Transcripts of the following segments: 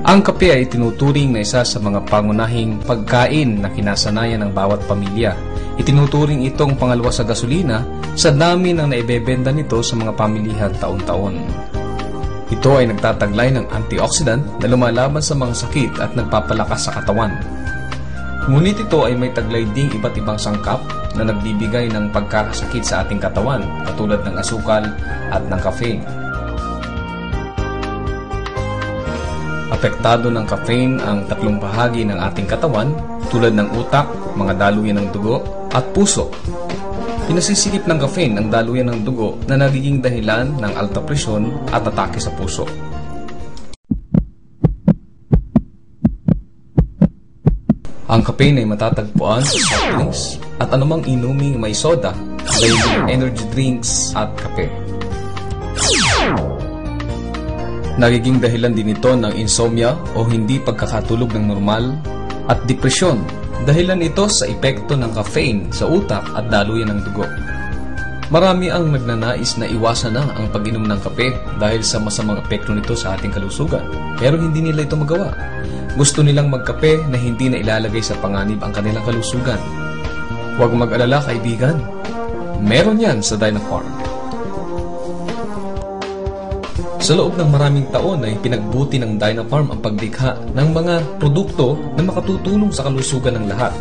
Ang kape ay tinuturing na isa sa mga pangunahing pagkain na kinasanayan ng bawat pamilya. Itinuturing itong pangalawa sa gasolina sa dami ng naibebenta nito sa mga pamilihan taon-taon. Ito ay nagtataglay ng antioxidant na lumalaban sa mga sakit at nagpapalakas sa katawan. Ngunit ito ay may taglay ding iba't ibang sangkap na nagbibigay ng pagkakasakit sa ating katawan katulad ng asukal at ng caffeine. Apektado ng caffeine ang tatlong bahagi ng ating katawan tulad ng utak, mga daluyan ng dugo, at puso. Pinasisikip ng caffeine ang daluyan ng dugo na nagiging dahilan ng alta presyon at atake sa puso. Ang caffeine ay matatagpuan sa soft drinks at anumang inuming may soda, gayun din energy drinks at kape. Nagiging dahilan din ito ng insomnia o hindi pagkakatulog ng normal at depresyon. Dahilan ito sa epekto ng caffeine sa utak at daluyan ng dugo. Marami ang nagnanais na iwasan na ang pag-inom ng kape dahil sa masamang epekto nito sa ating kalusugan. Pero hindi nila ito magawa. Gusto nilang magkape na hindi na ilalagay sa panganib ang kanilang kalusugan. Huwag mag-alala, kaibigan. Meron yan sa Dynafarm. Sa loob ng maraming taon ay pinagbuti ng Dynafarm ang paglikha ng mga produkto na makatutulong sa kalusugan ng lahat.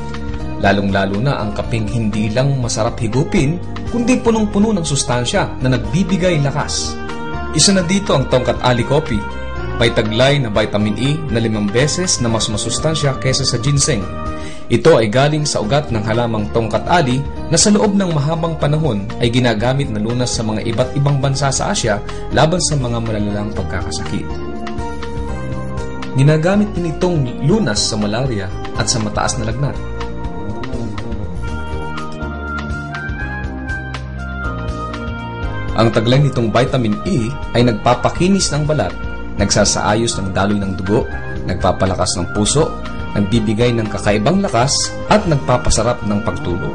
Lalong-lalo na ang kapeng hindi lang masarap higupin, kundi punong-puno ng sustansya na nagbibigay lakas. Isa na dito ang Tongkat Ali Coffee. May taglay na vitamin E na 5 beses na mas masustansya kaysa sa ginseng. Ito ay galing sa ugat ng halamang Tongkat Ali na sa loob ng mahabang panahon ay ginagamit na lunas sa mga iba't ibang bansa sa Asya laban sa mga malalalang pagkakasakit. Ginagamit din itong lunas sa malaria at sa mataas na lagnat. Ang taglay nitong vitamin E ay nagpapakinis ng balat, nagsasaayos ng daloy ng dugo, nagpapalakas ng puso, nagbibigay ng kakaibang lakas at nagpapasarap ng pagtulog.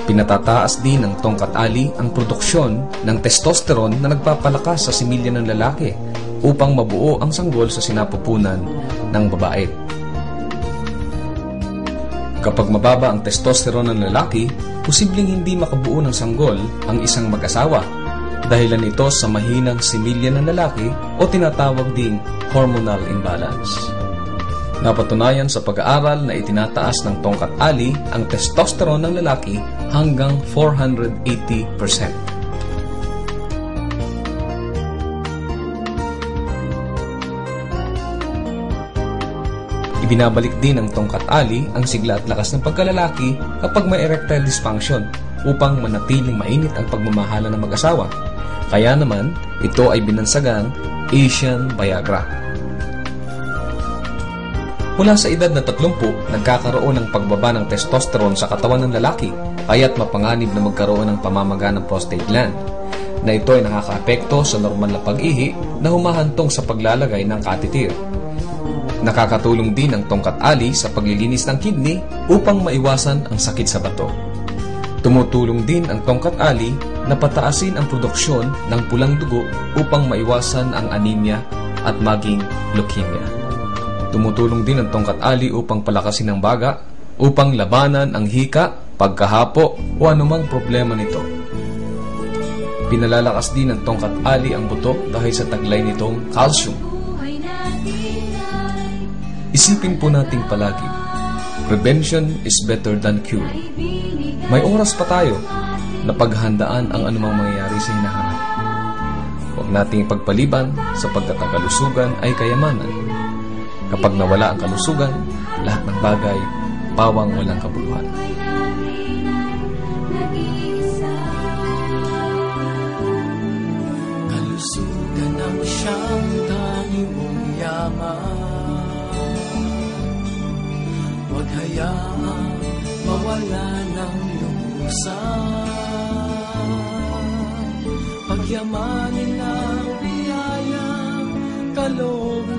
Pinatataas din ng Tongkat Ali ang produksyon ng testosterone na nagpapalakas sa similya ng lalaki upang mabuo ang sanggol sa sinapupunan ng babae. Kapag mababa ang testosterone ng lalaki, posibleng hindi makabuo ng sanggol ang isang mag-asawa. Dahilan ito sa mahinang similya ng lalaki o tinatawag ding hormonal imbalance. Napatunayan sa pag-aaral na itinataas ng Tongkat Ali ang testosterone ng lalaki hanggang 480%. Ibinabalik din ng Tongkat Ali ang sigla at lakas ng pagkalalaki kapag may erectile dysfunction upang manatiling mainit ang pagmamahala ng mag-asawa. Kaya naman, ito ay binansagang Asian Viagra. Mula sa edad na 30, nagkakaroon ng pagbaba ng testosterone sa katawan ng lalaki, kaya't mapanganib na magkaroon ng pamamaga ng prostate gland, na ito ay nakakaapekto sa normal na pag-ihi na humahantong sa paglalagay ng katitir. Nakakatulong din ang Tongkat Ali sa paglilinis ng kidney upang maiwasan ang sakit sa bato. Tumutulong din ang Tongkat Ali na pataasin ang produksyon ng pulang dugo upang maiwasan ang anemia at maging leukemia. Tumutulong din ang Tongkat Ali upang palakasin ang baga, upang labanan ang hika, pagkahapo o anumang problema nito. Pinalalakas din ng Tongkat Ali ang buto dahil sa taglay nitong calcium. Isipin po nating palagi, prevention is better than cure. May oras pa tayo na paghandaan ang anumang mangyayari sa hinaharap. Huwag nating ipagpaliban sapagkat ang kalusugan ay kayamanan. Kapag nawala ang kalusugan, lahat ng bagay pawang walang kabuluhan. Kalusugan ang siyang tanging mong yaman. Huwag hayaang mawala ng lubusan. Pagyamanin ang biyayang kaloob